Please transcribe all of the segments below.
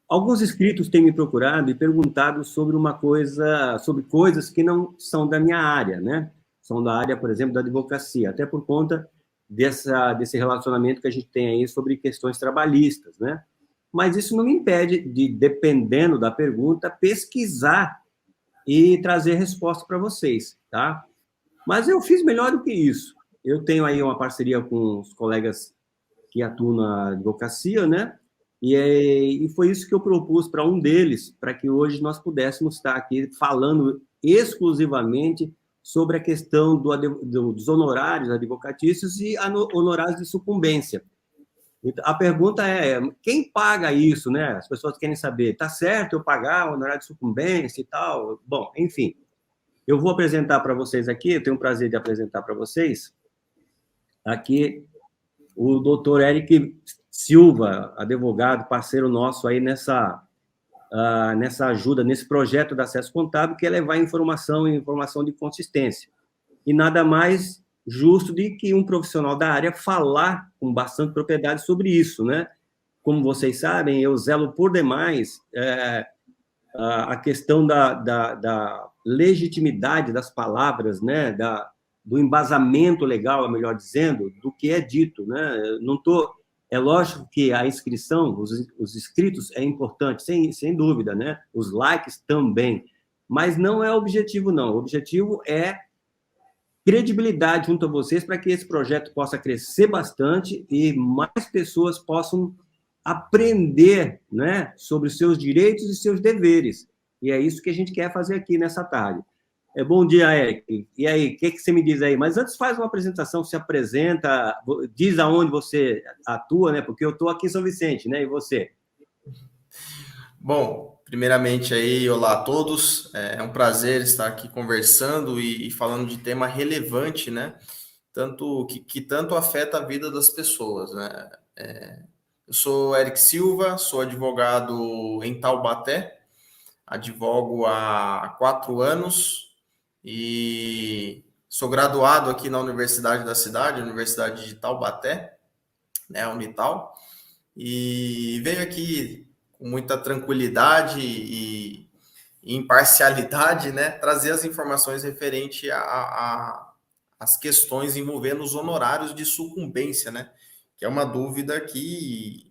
Alguns inscritos têm me procurado e perguntado sobre coisas que não são da minha área, né? São da área, por exemplo, da advocacia, até por conta desse relacionamento que a gente tem aí sobre questões trabalhistas, né? Mas isso não me impede de, dependendo da pergunta, pesquisar e trazer resposta para vocês, tá? Mas eu fiz melhor do que isso. Eu tenho aí uma parceria com os colegas que atuam na advocacia, né? E foi isso que eu propus para um deles, para que hoje nós pudéssemos estar aqui falando exclusivamente sobre a questão dos honorários advocatícios e honorários de sucumbência. Então, a pergunta é, quem paga isso, né? As pessoas querem saber, tá certo eu pagar o honorário de sucumbência e tal? Bom, enfim, eu vou apresentar para vocês aqui, eu tenho o prazer de apresentar para vocês aqui o doutor Eric Silva, advogado, parceiro nosso aí nessa ajuda, nesse projeto da Acesso Contábil, que é levar informação e informação de consistência. E nada mais justo de que um profissional da área falar com bastante propriedade sobre isso, né? Como vocês sabem, eu zelo por demais a questão da legitimidade das palavras, né? Do embasamento legal, melhor dizendo, do que é dito, né? Não tô, é lógico que a inscrição, os inscritos é importante, sem dúvida, né? Os likes também, mas não é o objetivo, não. O objetivo é credibilidade junto a vocês para que esse projeto possa crescer bastante e mais pessoas possam aprender, né, sobre os seus direitos e seus deveres. E é isso que a gente quer fazer aqui nessa tarde. Bom dia, Eric. E aí, o que você me diz aí? Mas antes faz uma apresentação, se apresenta, diz aonde você atua, né? Porque eu estou aqui em São Vicente, né? E você? Bom, primeiramente aí, olá a todos. É um prazer estar aqui conversando e falando de tema relevante, né? Tanto que tanto afeta a vida das pessoas, né? Eu sou Eric Silva, sou advogado em Taubaté, advogo há 4 anos e sou graduado aqui na Universidade da cidade, Universidade de Taubaté, né, Unital, e venho aqui com muita tranquilidade e imparcialidade, né, trazer as informações referente às questões envolvendo os honorários de sucumbência, né, que é uma dúvida que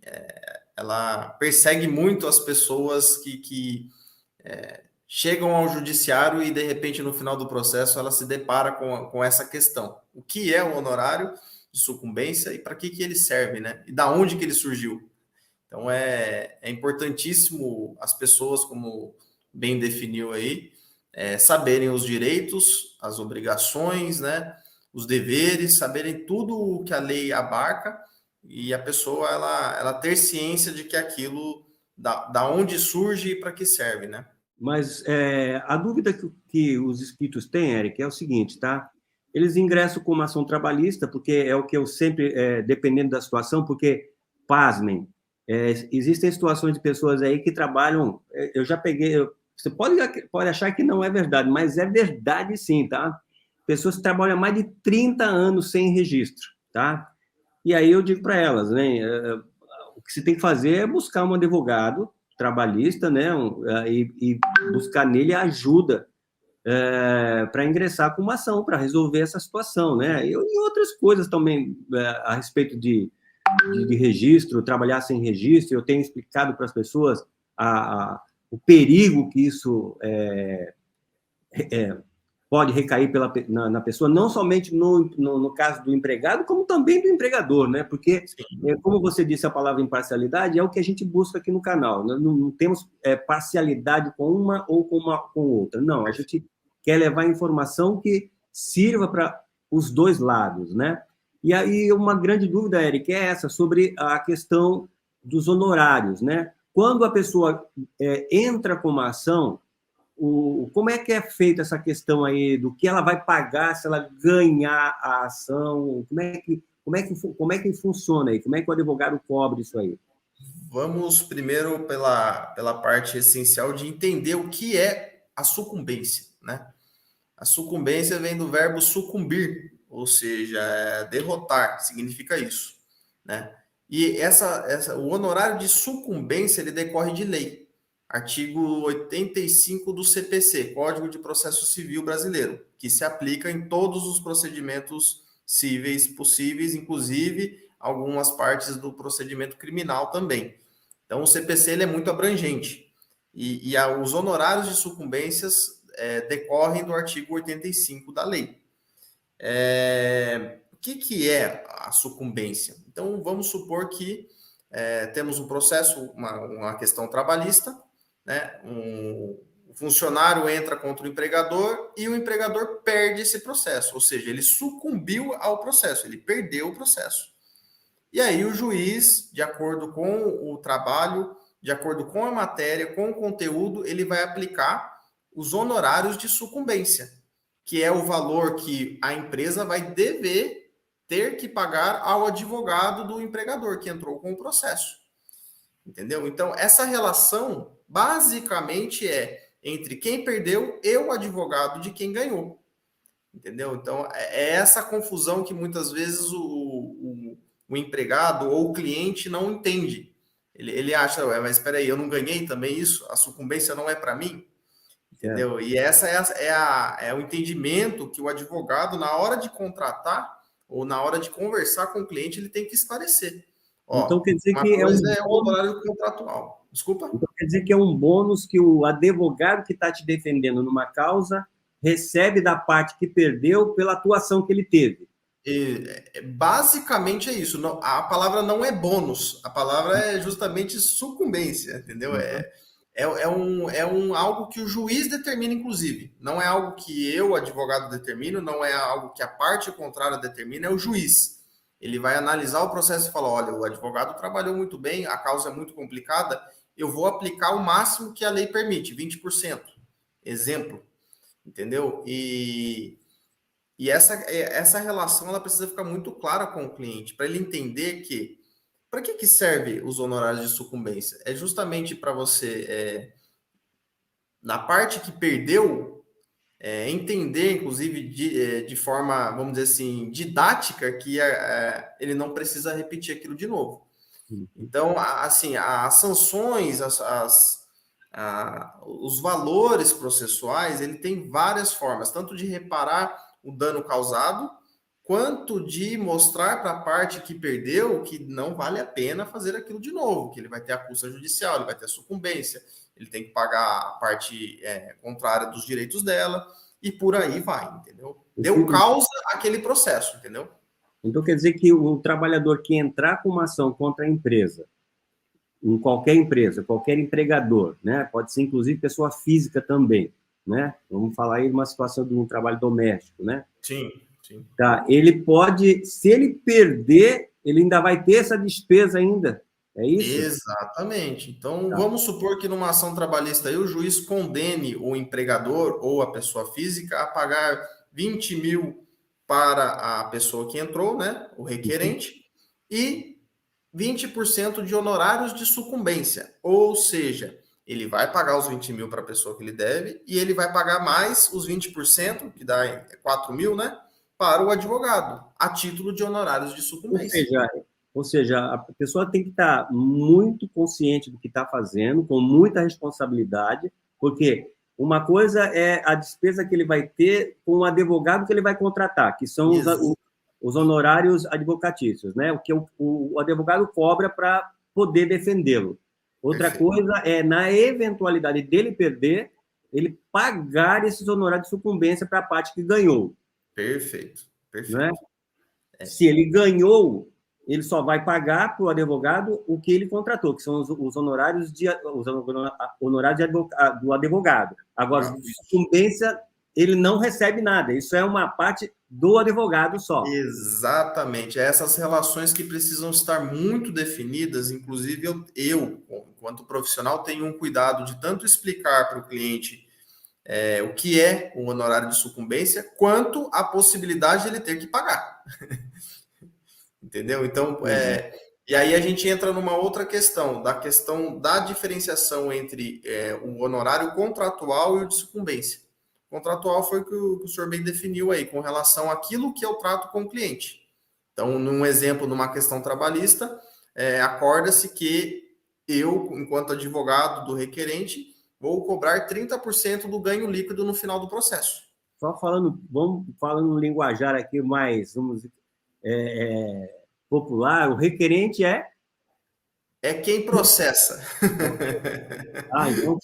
ela persegue muito as pessoas que chegam ao judiciário e, de repente, no final do processo, ela se depara com essa questão. O que é o honorário de sucumbência e para que ele serve, né? E da onde que ele surgiu? Então, é importantíssimo as pessoas, como bem definiu aí, saberem os direitos, as obrigações, né? Os deveres, saberem tudo o que a lei abarca e a pessoa, ela ter ciência de que aquilo, da onde surge e para que serve, né? Mas a dúvida que os inscritos têm, Eric, é o seguinte, tá? Eles ingressam com uma ação trabalhista, porque é o que eu sempre, dependendo da situação, porque, pasmem, existem situações de pessoas aí que trabalham, eu já peguei, você pode achar que não é verdade, mas é verdade sim, tá? Pessoas que trabalham há mais de 30 anos sem registro, tá? E aí eu digo para elas, né, o que você tem que fazer é buscar um advogado trabalhista, né, e buscar nele ajuda para ingressar com uma ação, para resolver essa situação, né, e outras coisas também a respeito de registro, trabalhar sem registro, eu tenho explicado para as pessoas o perigo que isso pode recair na pessoa, não somente no caso do empregado, como também do empregador, né? Porque, como você disse, a palavra imparcialidade é o que a gente busca aqui no canal. Nós não temos parcialidade com uma ou com outra. Não, a gente quer levar informação que sirva para os dois lados, né? E aí, uma grande dúvida, Eric, é essa, sobre a questão dos honorários, né? Quando a pessoa entra com uma ação, como é que é feita essa questão aí do que ela vai pagar se ela ganhar a ação? Como é que funciona aí? Como é que o advogado cobre isso aí? Vamos primeiro pela parte essencial de entender o que é a sucumbência, né? A sucumbência vem do verbo sucumbir, ou seja, derrotar, significa isso, né? E o honorário de sucumbência, ele decorre de lei. Artigo 85 do CPC, Código de Processo Civil Brasileiro, que se aplica em todos os procedimentos cíveis possíveis, inclusive algumas partes do procedimento criminal também. Então, o CPC ele é muito abrangente. Os honorários de sucumbências decorrem do artigo 85 da lei. O que é a sucumbência? Então, vamos supor que temos um processo, uma questão trabalhista, né? O funcionário entra contra o empregador e o empregador perde esse processo, ou seja, ele sucumbiu ao processo, ele perdeu o processo. E aí o juiz, de acordo com o trabalho, de acordo com a matéria, com o conteúdo, ele vai aplicar os honorários de sucumbência, que é o valor que a empresa vai dever ter que pagar ao advogado do empregador que entrou com o processo. Entendeu? Então, essa relação basicamente é entre quem perdeu e o advogado de quem ganhou. Entendeu? Então, é essa confusão que muitas vezes o empregado ou o cliente não entende. Ele acha, mas espera aí, eu não ganhei também isso? A sucumbência não é para mim? Entendeu? E essa é o entendimento que o advogado, na hora de contratar ou na hora de conversar com o cliente, ele tem que esclarecer. Então, quer dizer uma que coisa é o honorário contratual. Desculpa? Então, quer dizer que é um bônus que o advogado que está te defendendo numa causa recebe da parte que perdeu pela atuação que ele teve. Basicamente é isso. A palavra não é bônus, a palavra é justamente sucumbência, entendeu? Algo que o juiz determina, inclusive. Não é algo que eu, advogado, determino, não é algo que a parte contrária determina, é o juiz. Ele vai analisar o processo e falar, olha, o advogado trabalhou muito bem, a causa é muito complicada, eu vou aplicar o máximo que a lei permite, 20%. Exemplo, entendeu? E essa relação ela precisa ficar muito clara com o cliente, para ele entender que para que serve os honorários de sucumbência? É justamente para você, na parte que perdeu, entender, inclusive, de forma, vamos dizer assim, didática, que ele não precisa repetir aquilo de novo. Então, assim, as sanções, os valores processuais, ele tem várias formas, tanto de reparar o dano causado, quanto de mostrar para a parte que perdeu que não vale a pena fazer aquilo de novo, que ele vai ter a custa judicial, ele vai ter a sucumbência, ele tem que pagar a parte contrária dos direitos dela, e por aí vai, entendeu? Deu causa àquele processo, entendeu? Então, quer dizer que o trabalhador que entrar com uma ação contra a empresa, em qualquer empresa, qualquer empregador, né? Pode ser, inclusive, pessoa física também, né? Vamos falar aí de uma situação de um trabalho doméstico, né? Sim, sim. Tá, ele pode, se ele perder, ele ainda vai ter essa despesa ainda, é isso? Exatamente. Então, vamos supor que numa ação trabalhista aí, o juiz condene o empregador ou a pessoa física a pagar 20 mil para a pessoa que entrou, né, o requerente, e 20% de honorários de sucumbência. Ou seja, ele vai pagar os 20 mil para a pessoa que ele deve e ele vai pagar mais os 20%, que dá 4 mil, né, para o advogado, a título de honorários de sucumbência. Ou seja, a pessoa tem que estar muito consciente do que está fazendo, com muita responsabilidade, porque uma coisa é a despesa que ele vai ter com o advogado que ele vai contratar, que são os honorários advocatícios, né? O que o advogado cobra para poder defendê-lo. Outra coisa é, na eventualidade dele perder, ele pagar esses honorários de sucumbência para a parte que ganhou. Perfeito. Né? Se ele ganhou, ele só vai pagar para o advogado o que ele contratou, que são os honorários do advogado. Agora, de sucumbência, ele não recebe nada. Isso é uma parte do advogado só. Exatamente. Essas relações que precisam estar muito definidas, inclusive eu enquanto profissional, tenho um cuidado de tanto explicar para o cliente o que é o honorário de sucumbência, quanto a possibilidade de ele ter que pagar. Entendeu? Então, e aí a gente entra numa outra questão da diferenciação entre o honorário contratual e o de sucumbência. O contratual foi o que o senhor bem definiu aí, com relação àquilo que eu trato com o cliente. Então, num exemplo, numa questão trabalhista, acorda-se que eu, enquanto advogado do requerente, vou cobrar 30% do ganho líquido no final do processo. Só falando, vamos falando um linguajar aqui mais, vamos dizer, popular, o requerente é... É quem processa. Então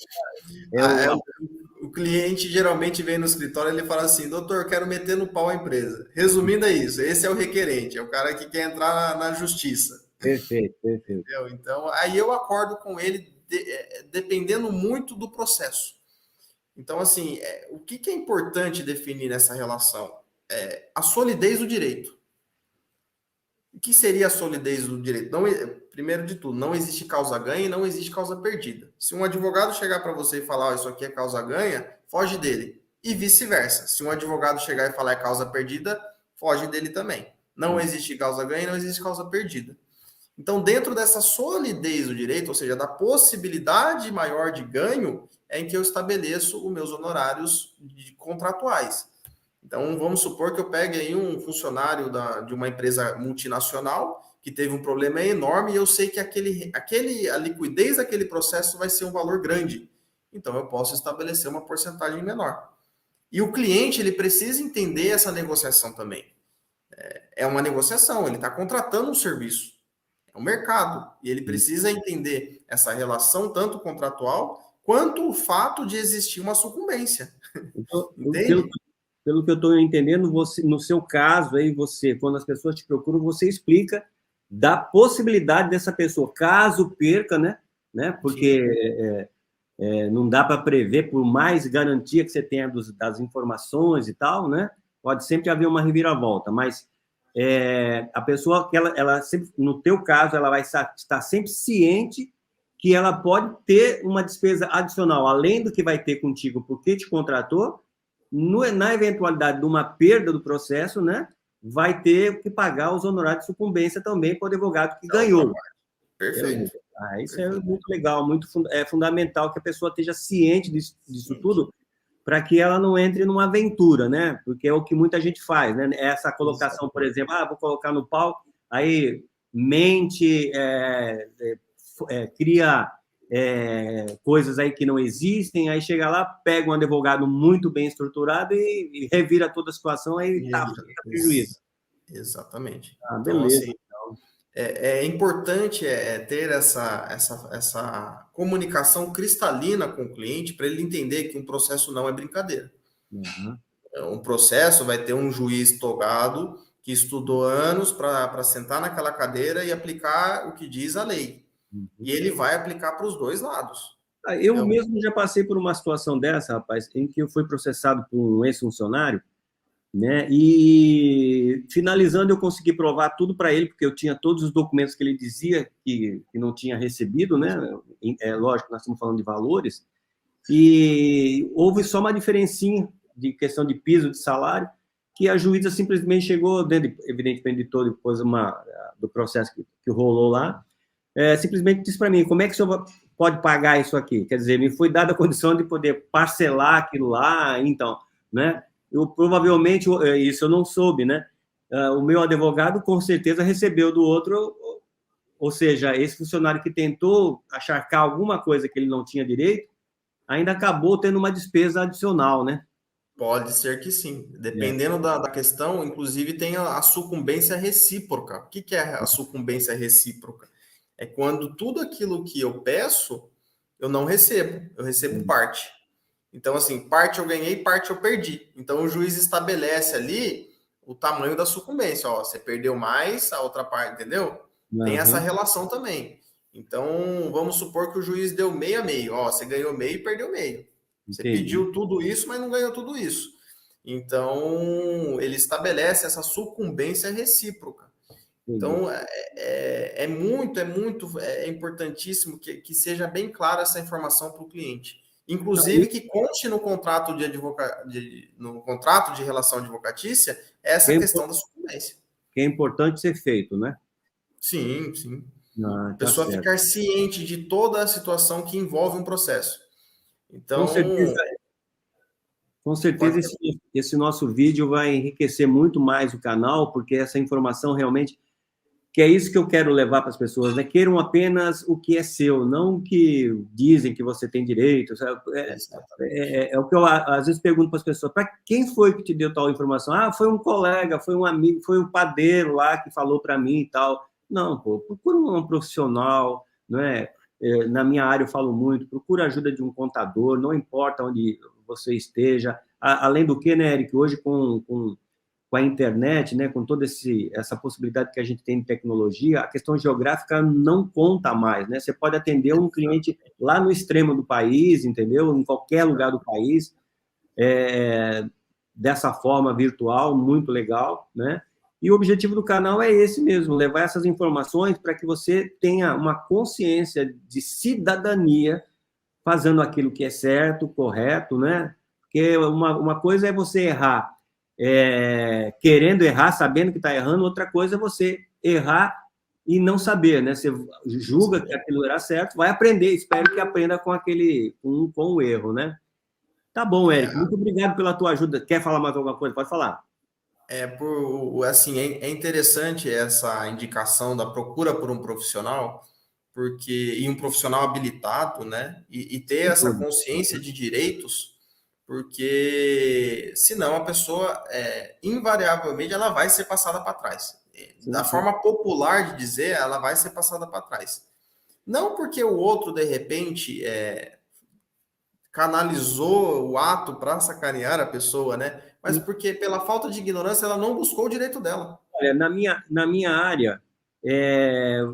O cliente geralmente vem no escritório e ele fala assim, doutor, quero meter no pau a empresa. Resumindo, é isso. Esse é o requerente, é o cara que quer entrar na justiça. Perfeito, perfeito. Entendeu? Então, aí eu acordo com ele dependendo muito do processo. Então, assim, o que é importante definir nessa relação? A solidez do direito. O que seria a solidez do direito? Não, primeiro de tudo, não existe causa ganha e não existe causa perdida. Se um advogado chegar para você e falar, isso aqui é causa ganha, foge dele. E vice-versa. Se um advogado chegar e falar é causa perdida, foge dele também. Não existe causa ganha e não existe causa perdida. Então, dentro dessa solidez do direito, ou seja, da possibilidade maior de ganho, é em que eu estabeleço os meus honorários contratuais. Então, vamos supor que eu pegue aí um funcionário de uma empresa multinacional que teve um problema enorme e eu sei que a liquidez daquele processo vai ser um valor grande. Então, eu posso estabelecer uma porcentagem menor. E o cliente, ele precisa entender essa negociação também. É uma negociação, ele está contratando um serviço. É um mercado. E ele precisa entender essa relação, tanto contratual, quanto o fato de existir uma sucumbência. Então, pelo que eu estou entendendo, você, no seu caso, aí você, quando as pessoas te procuram, você explica da possibilidade dessa pessoa, caso perca, né? Porque não dá para prever, por mais garantia que você tenha das informações e tal, né? Pode sempre haver uma reviravolta, mas a pessoa, que ela sempre, no teu caso, ela vai estar sempre ciente que ela pode ter uma despesa adicional, além do que vai ter contigo porque te contratou, na eventualidade de uma perda do processo, né, vai ter que pagar os honorários de sucumbência também para o advogado que ganhou. Perfeito. Isso é muito legal, fundamental que a pessoa esteja ciente disso tudo, para que ela não entre numa aventura, né? Porque é o que muita gente faz, né? Essa colocação, por exemplo, vou colocar no pau, aí mente, cria coisas aí que não existem, aí chega lá, pega um advogado muito bem estruturado e revira toda a situação, aí fica prejuízo. Exatamente. Beleza. Então, assim, é importante ter essa comunicação cristalina com o cliente para ele entender que um processo não é brincadeira. Uhum. Um processo vai ter um juiz togado que estudou anos para sentar naquela cadeira e aplicar o que diz a lei. Uhum. E ele vai aplicar para os dois lados. Eu mesmo já passei por uma situação dessa, rapaz, em que eu fui processado por um ex-funcionário, né? E finalizando, eu consegui provar tudo para ele, porque eu tinha todos os documentos que ele dizia que não tinha recebido, né? Lógico, nós estamos falando de valores, e houve só uma diferencinha de questão de piso de salário, que a juíza simplesmente chegou, evidentemente, de todo depois do processo que rolou lá, simplesmente disse para mim, como é que o senhor pode pagar isso aqui? Quer dizer, me foi dada a condição de poder parcelar aquilo lá, então, né? Eu provavelmente, isso eu não soube, né? O meu advogado, com certeza, recebeu do outro, ou seja, esse funcionário que tentou acharcar alguma coisa que ele não tinha direito, ainda acabou tendo uma despesa adicional, né? Pode ser que sim. Dependendo da questão, inclusive tem a sucumbência recíproca. O que é a sucumbência recíproca? É quando tudo aquilo que eu peço, eu não recebo. Eu recebo parte. Então, assim, parte eu ganhei, parte eu perdi. Então, o juiz estabelece ali o tamanho da sucumbência. Ó, você perdeu mais, a outra parte, entendeu? Uhum. Tem essa relação também. Então, vamos supor que o juiz deu meio a meio. Ó, você ganhou meio e perdeu meio. Você pediu tudo isso, mas não ganhou tudo isso. Então, ele estabelece essa sucumbência recíproca. Então, é importantíssimo que seja bem clara essa informação para o cliente. Inclusive, que conste no contrato no contrato de relação advocatícia essa questão da sucumbência. Que é importante ser feito, né? Sim, sim. A pessoa ficar ciente de toda a situação que envolve um processo. Então, com certeza esse nosso vídeo vai enriquecer muito mais o canal, porque essa informação realmente que é isso que eu quero levar para as pessoas, né? Queiram apenas o que é seu, não o que dizem que você tem direito. É o que eu às vezes pergunto para as pessoas: para quem foi que te deu tal informação? Ah, foi um colega, foi um amigo, foi um padeiro lá que falou para mim e tal. Não, pô, procura um profissional, não é? Na minha área eu falo muito, procura a ajuda de um contador, não importa onde você esteja. Além do que, né, Eric, hoje com a internet, né, com toda essa possibilidade que a gente tem de tecnologia, a questão geográfica não conta mais, né? Você pode atender um cliente lá no extremo do país, entendeu? Em qualquer lugar do país, dessa forma virtual, muito legal, né? E o objetivo do canal é esse mesmo, levar essas informações para que você tenha uma consciência de cidadania, fazendo aquilo que é certo, correto, né? Porque uma coisa é você errar querendo errar, sabendo que está errando, outra coisa é você errar e não saber, né? Você julga que aquilo era certo, vai aprender, espero que aprenda com o erro, né? Tá bom, Eric, muito obrigado pela tua ajuda. Quer falar mais alguma coisa? Pode falar. Assim, é interessante essa indicação da procura por um profissional, e um profissional habilitado, né? E ter essa consciência de direitos, porque senão a pessoa, invariavelmente, ela vai ser passada para trás. Da forma popular de dizer, ela vai ser passada para trás. Não porque o outro, de repente, canalizou o ato para sacanear a pessoa, né? Mas porque pela falta de ignorância ela não buscou o direito dela. Olha, na minha área,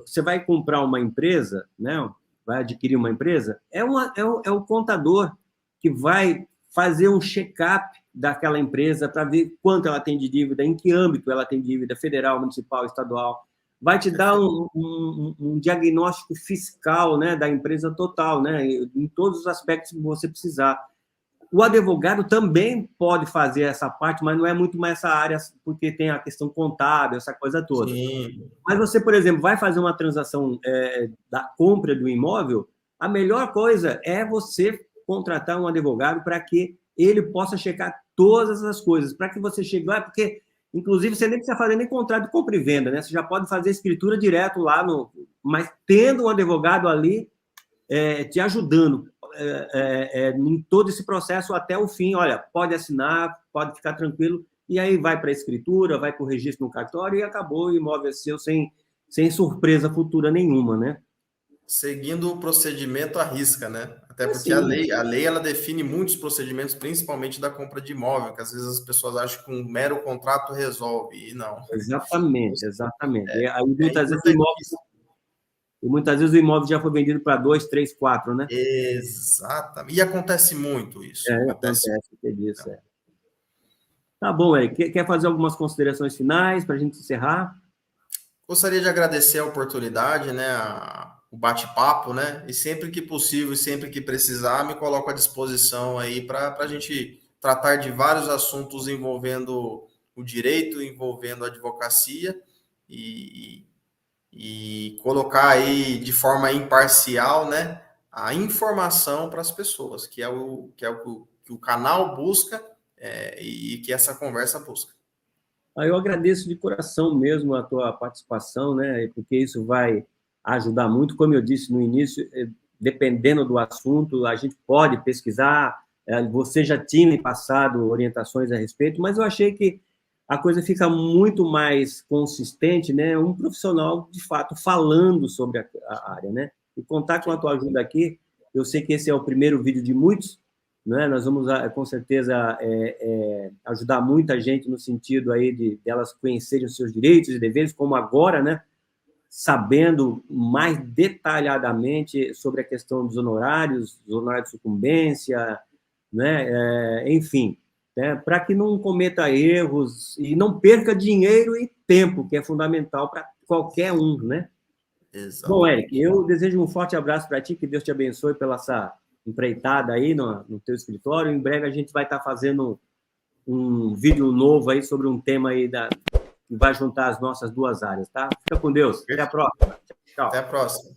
você vai comprar uma empresa, né? Vai adquirir uma empresa, é o contador que vai fazer um check-up daquela empresa para ver quanto ela tem de dívida, em que âmbito ela tem dívida, federal, municipal, estadual. Vai te dar um diagnóstico fiscal, né, da empresa total, né, em todos os aspectos que você precisar. O advogado também pode fazer essa parte, mas não é muito mais essa área, porque tem a questão contábil, essa coisa toda. Sim. Mas você, por exemplo, vai fazer uma transação da compra do imóvel, a melhor coisa é você contratar um advogado para que ele possa checar todas as coisas, para que você chegue lá, porque, inclusive, você nem precisa fazer nem contrato de compra e venda, né? Você já pode fazer escritura direto lá, mas tendo um advogado ali te ajudando em todo esse processo até o fim. Olha, pode assinar, pode ficar tranquilo, e aí vai para a escritura, vai para o registro no cartório e acabou, o imóvel é seu sem surpresa futura nenhuma, né? Seguindo o procedimento à risca, né? Até porque Sim. a lei ela define muitos procedimentos, principalmente da compra de imóvel, que às vezes as pessoas acham que um mero contrato resolve, e não. Exatamente. Aí, É importantíssimo. muitas vezes o imóvel já foi vendido para 2, 3, 4, né? Exatamente. E acontece muito isso. Acontece. Acontece, entendi isso. Tá bom, Eric. Quer fazer algumas considerações finais para a gente encerrar? Gostaria de agradecer a oportunidade, né, o bate-papo, né, e sempre que possível, sempre que precisar, me coloco à disposição aí para a gente tratar de vários assuntos envolvendo o direito, envolvendo a advocacia e colocar aí de forma imparcial, né, a informação para as pessoas, que é o que o canal busca e que essa conversa busca. Eu agradeço de coração mesmo a tua participação, né? Porque isso vai ajudar muito. Como eu disse no início, dependendo do assunto, a gente pode pesquisar. Você já tinha me passado orientações a respeito, mas eu achei que a coisa fica muito mais consistente, né? Um profissional, de fato, falando sobre a área, né? E contar com a tua ajuda aqui. Eu sei que esse é o primeiro vídeo de muitos, né? Nós vamos, com certeza, ajudar muita gente no sentido aí de elas conhecerem os seus direitos e deveres, como agora, né? Sabendo mais detalhadamente sobre a questão dos honorários de sucumbência, né? Enfim, né? Para que não cometa erros e não perca dinheiro e tempo, que é fundamental para qualquer um, né? Exato. Bom, Eric, eu desejo um forte abraço para ti, que Deus te abençoe pela essa empreitada aí no teu escritório. Em breve a gente vai estar fazendo um vídeo novo aí sobre um tema aí que vai juntar as nossas duas áreas, tá? Fica com Deus. Até a próxima. Tchau. Até a próxima.